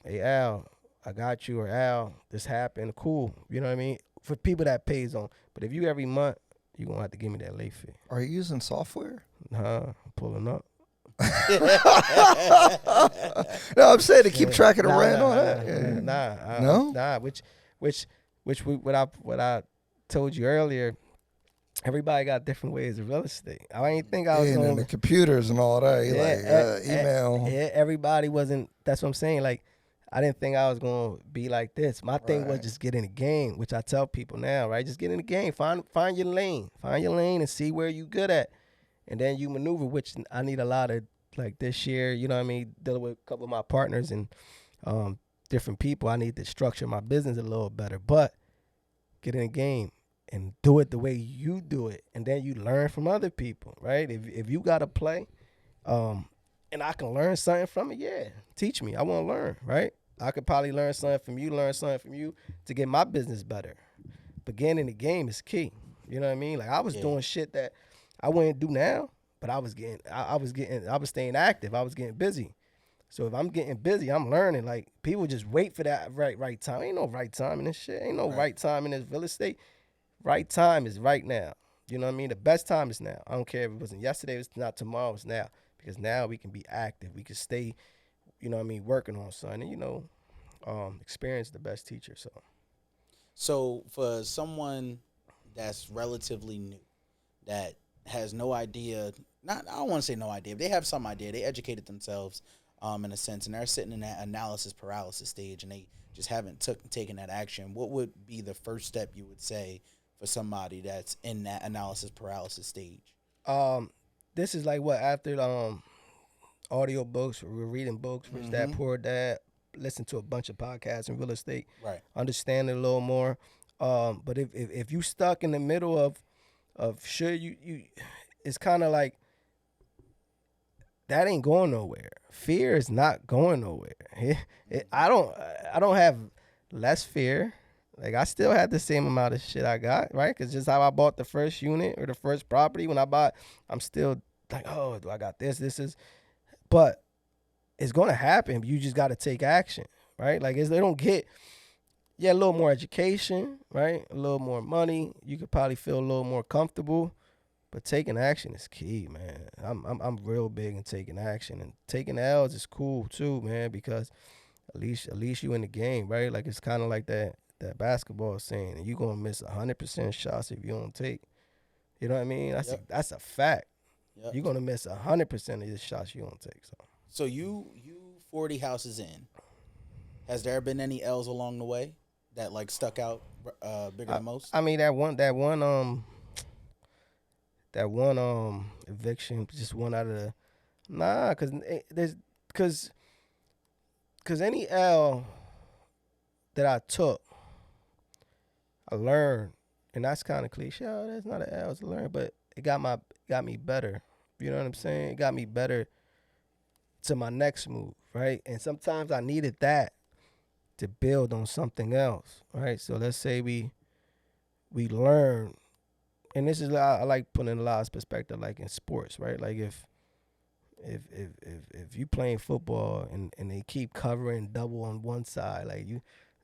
hey Al, I got you, or Al, this happened, cool. You know what I mean? For people that pays on. But if you every month, you're going to have to give me that late fee. Are you using software? Nah, I'm pulling up. No, I'm saying to keep track of the rent on that. Nah. What I told you earlier, everybody got different ways of real estate. I didn't think I was going the computers and all that. Email. Everybody wasn't. That's what I'm saying. Like, I didn't think I was going to be like this. My thing was just get in the game, which I tell people now, right? Just get in the game. Find your lane. Find your lane and see where you good at. And then you maneuver, which I need a lot of, like this year, you know what I mean, dealing with a couple of my partners and different people. I need to structure my business a little better. But get in the game and do it the way you do it. And then you learn from other people, right? If you got to play and I can learn something from it, yeah, teach me. I want to learn, right? I could probably learn something from you to get my business better. But getting in the game is key. You know what I mean? Like I was doing shit that I wouldn't do now, but I was staying active. I was getting busy. So if I'm getting busy, I'm learning. Like, people just wait for that right time. Ain't no right time in this shit. Ain't no right time in this real estate. Right time is right now. You know what I mean? The best time is now. I don't care if it wasn't yesterday, it's not tomorrow, it's now. Because now we can be active. We can stay, you know what I mean, working on something. And, you know, experience is the best teacher. So for someone that's relatively new, that has no idea, I don't want to say no idea, but they have some idea. They educated themselves in a sense, and they're sitting in that analysis paralysis stage, and they just haven't taken that action. What would be the first step you would say for somebody that's in that analysis paralysis stage? This is like what, after audio books, we're reading books, Rich Dad, Poor Dad, listen to a bunch of podcasts in real estate, right? Understand it a little more. But if you stuck in the middle of should you it's kind of like that ain't going nowhere. Fear is not going nowhere. I don't have less fear. Like, I still had the same amount of shit I got, right? Because just how I bought the first unit or the first property, when I bought, I'm still like, oh, do I got this? This is, but it's going to happen. You just got to take action, right? Like, they don't get, a little more education, right? A little more money. You could probably feel a little more comfortable, but taking action is key, man. I'm real big in taking action, and taking L's is cool too, man, because at least you in the game, right? Like, it's kind of like that basketball saying, and you're going to miss 100% shots if you don't take. You know what I mean? That's a fact. Yep. You're going to miss 100% of the shots you don't take. So you 40 houses in. Has there been any L's along the way that, like, stuck out bigger than most? I mean, that one eviction, just one out of the, because any L that I took, I learned, and that's kind of cliche. Oh, that's not an L, it's a learn, but it got me better. You know what I'm saying? It got me better to my next move, right? And sometimes I needed that to build on something else, right? So let's say we learn, and this is, I like putting a lot of perspective, like in sports, right? Like, if you playing football and they keep covering double on one side, like,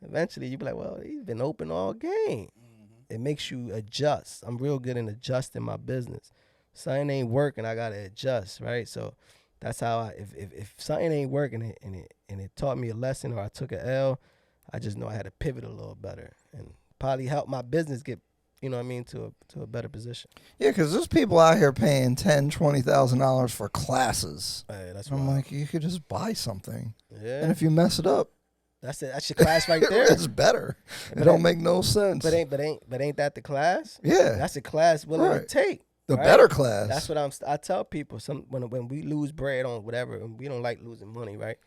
eventually you be like, well, he's been open all game. It makes you adjust. I'm real good in adjusting my business. Something ain't working, I gotta adjust, right? So that's how if something ain't working and it taught me a lesson, or I took a L, I just know I had to pivot a little better and probably help my business get, you know what I mean, to a better position. Yeah, because there's people out here paying $10,000-$20,000 for classes. Hey, that's I'm like, you could just buy something. Yeah. And if you mess it up, that's it. That's your class right there. It's better. It don't make no sense. But ain't that the class? Yeah. That's a class willing to take. The right? better class. That's what I tell people. When we lose bread on whatever, and we don't like losing money, right?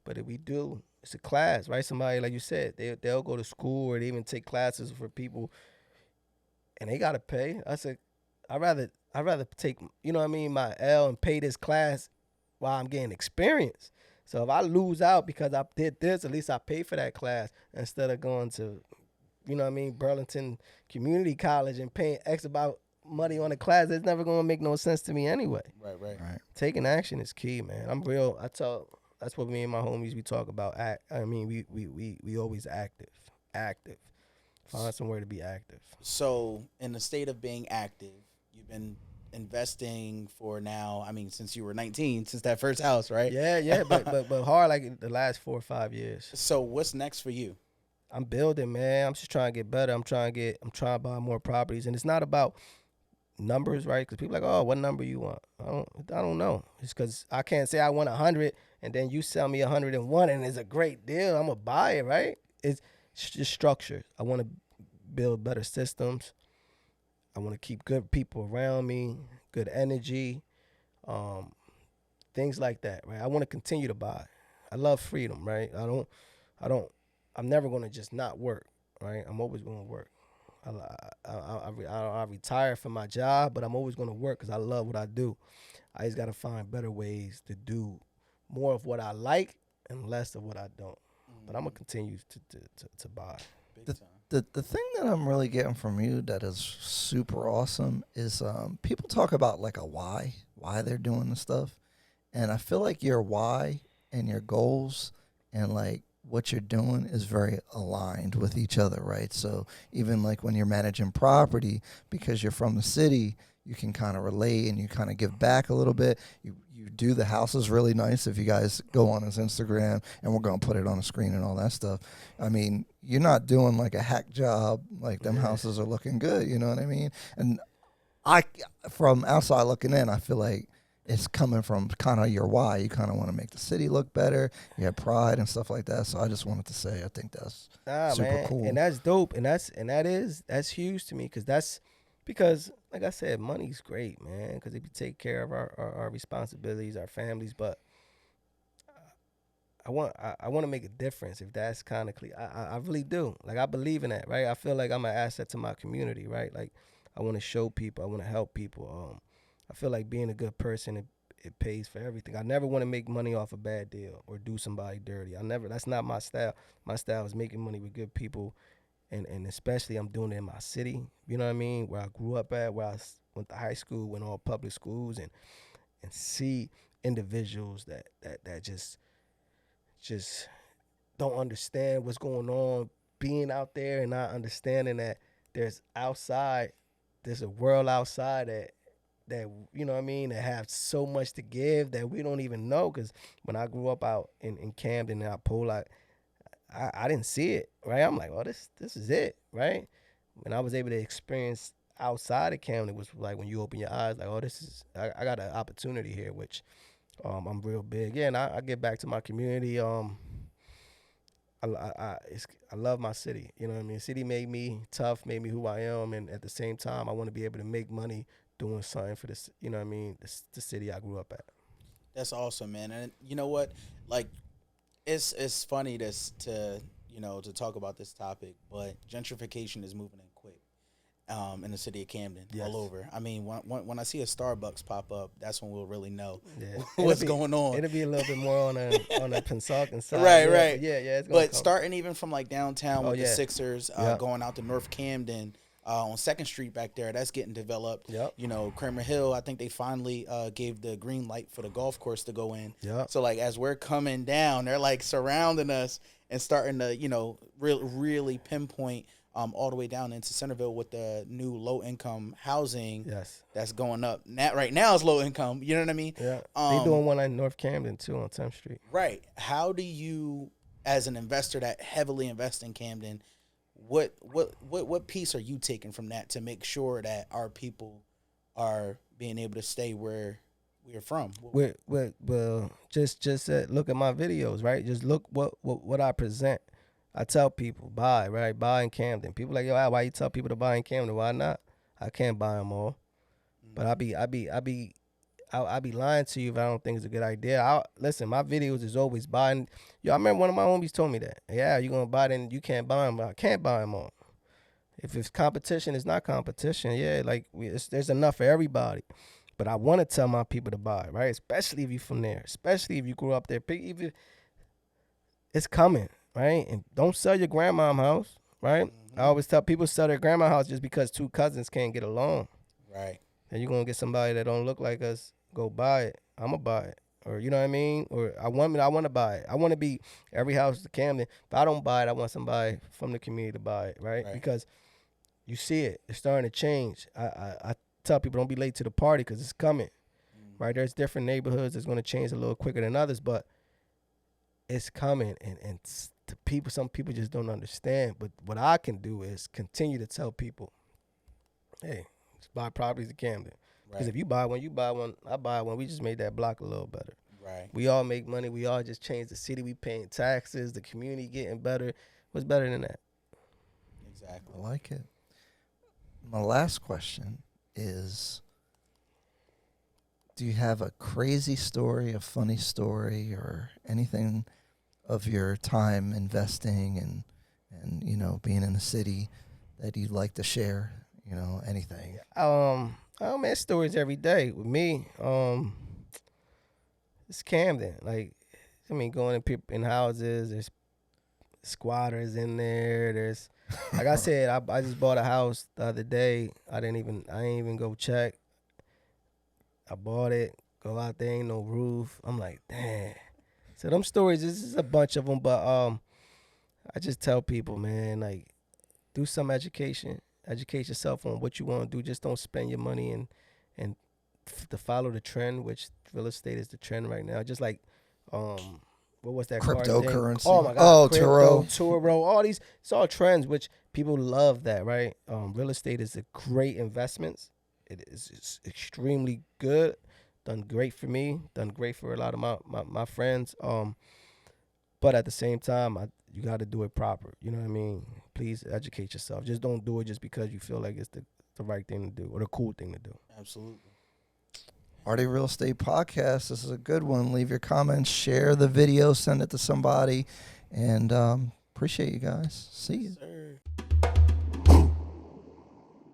But if we do, it's a class, right? Somebody, like you said, they'll go to school, or they even take classes for people, and they gotta pay. I'd rather take, you know what I mean, my L and pay this class while I'm getting experience. So if I lose out because I did this, at least I pay for that class instead of going to, you know what I mean, Burlington Community College and paying X about money on a class that's never going to make no sense to me anyway. Right. Taking action is key, man. That's what me and my homies, we talk about. We always active. Find somewhere to be active. So in the state of being active, you've been investing for now, I mean, since you were 19, since that first house, right? Yeah, but hard, like the last 4 or 5 years. So what's next for you? I'm building, man. I'm just trying to get better. I'm trying to buy more properties, and it's not about numbers, right? Because people are like, oh, what number you want? I don't know. It's because I can't say I want 100 and then you sell me 101 and it's a great deal. I'm gonna buy it, right? It's just structure. I want to build better systems. I want to keep good people around me, good energy, things like that, right? I want to continue to buy. I love freedom, right? I'm never going to just not work, right? I'm always going to work. I retire from my job, but I'm always going to work because I love what I do. I just got to find better ways to do more of what I like and less of what I don't. But I'm going to continue to buy. The thing that I'm really getting from you that is super awesome is people talk about like a why why they're doing the stuff. And I feel like your why and your goals and like what you're doing is very aligned with each other, right? So even like when you're managing property, because you're from the city, you can kind of relate and you kind of give back a little bit. You do the houses really nice. If you guys go on his Instagram, and we're going to put it on the screen and all that stuff. I mean, you're not doing like a hack job. Like them houses are looking good. You know what I mean? And I, from outside looking in, I feel like it's coming from kind of your why. You kind of want to make the city look better. You have pride and stuff like that. So I just wanted to say, I think that's super cool. And that's dope. And that's huge to me because, like I said, money's great, man. Because if you take care of our responsibilities, our families, but I want to make a difference. If that's kind of clear, I really do. Like I believe in that, right? I feel like I'm an asset to my community, right? Like I want to show people, I want to help people. I feel like being a good person, it pays for everything. I never want to make money off a bad deal or do somebody dirty. That's not my style. My style is making money with good people, and especially I'm doing it in my city. You know what I mean? Where I grew up at, where I went to high school, went all public schools, and see individuals that just don't understand what's going on, being out there and not understanding that there's a world outside that you know what I mean, that have so much to give that we don't even know. Because when I grew up out in Camden and Pole, I didn't see it, right? I'm like, oh, this is it, right? When I was able to experience outside of Camden, it was like when you open your eyes, like, oh, I got an opportunity here, which I'm real big. Yeah, and I get back to my community. I love my city. You know what I mean? The city made me tough, made me who I am, and at the same time, I want to be able to make money doing something for this. You know what I mean? The city I grew up at. That's awesome, man. And you know what? Like, it's funny to talk about this topic, but gentrification is moving in quick. In the city of Camden, all over. I mean, when I see a Starbucks pop up, that's when we'll really know what's going on. It'll be a little bit more on a consulting side. Right. Yeah. It's but starting even from like downtown with the Sixers, Yep. going out to North Camden, on 2nd Street back there, that's getting developed. Yep. You know, Kramer Hill, I think they finally gave the green light for the golf course to go in. Yep. So, like, as we're coming down, they're, like, surrounding us and starting to, really pinpoint all the way down into Centerville with the new low-income housing that's going up. Right now is low-income, you know what I mean? Yeah. They doing one in North Camden, too, on 10th Street. Right. How do you, as an investor that heavily invests in Camden, what piece are you taking from that to make sure that our people are being able to stay where we're from? Well, just look at my videos, right? Just look what I present. I tell people buy in Camden. People like, yo, why you tell people to buy in Camden? Why not? I can't buy them all, but I be lying to you if I don't think it's a good idea. Listen, my videos is always buying. Yo, I remember one of my homies told me that. Yeah, you gonna buy them, you can't buy them. I can't buy them all. If it's competition, it's not competition. Yeah, like there's enough for everybody. But I want to tell my people to buy, right? Especially if you're from there. Especially if you grew up there. It's coming, right? And don't sell your grandma's house, right? Mm-hmm. I always tell people sell their grandma's house just because two cousins can't get along. Right. And you're gonna get somebody that don't look like us. Go buy it. I'm gonna buy it, or you know what I mean. Or I want to buy it. I want to be every house in Camden. If I don't buy it, I want somebody from the community to buy it, right? Because you see it. It's starting to change. I tell people don't be late to the party because it's coming, right? There's different neighborhoods that's gonna change a little quicker than others, but it's coming, and some people just don't understand. But what I can do is continue to tell people, hey, just buy properties in Camden. Because if you buy one, I buy one. We just made that block a little better. Right. We all make money. We all just change the city. We paying taxes. The community getting better. What's better than that? Exactly. I like it. My last question is, do you have a crazy story, a funny story, or anything of your time investing and being in the city that you'd like to share? Anything. Oh man, stories every day with me. It's Camden. Like, I mean, going in houses. There's squatters in there. There's, like I said, I just bought a house the other day. I didn't even go check. I bought it. Go out there, ain't no roof. I'm like, damn. So them stories, this is a bunch of them, but I just tell people, man, like, do some education. Educate yourself on what you want to do. Just don't spend your money and to follow the trend, which real estate is the trend right now. Just like, what was that card thing? Cryptocurrency. Oh my God. Oh, Crypto, Turo. Turo, all these. It's all trends, which people love that, right? Real estate is a great investment. It's extremely good. Done great for me. Done great for a lot of my friends. But at the same time, you got to do it proper. You know what I mean? Please educate yourself. Just don't do it just because you feel like it's the right thing to do or the cool thing to do. Absolutely. Ardhi Real Estate Podcast. This is a good one. Leave your comments, share the video, send it to somebody, and appreciate you guys. See you. Sir.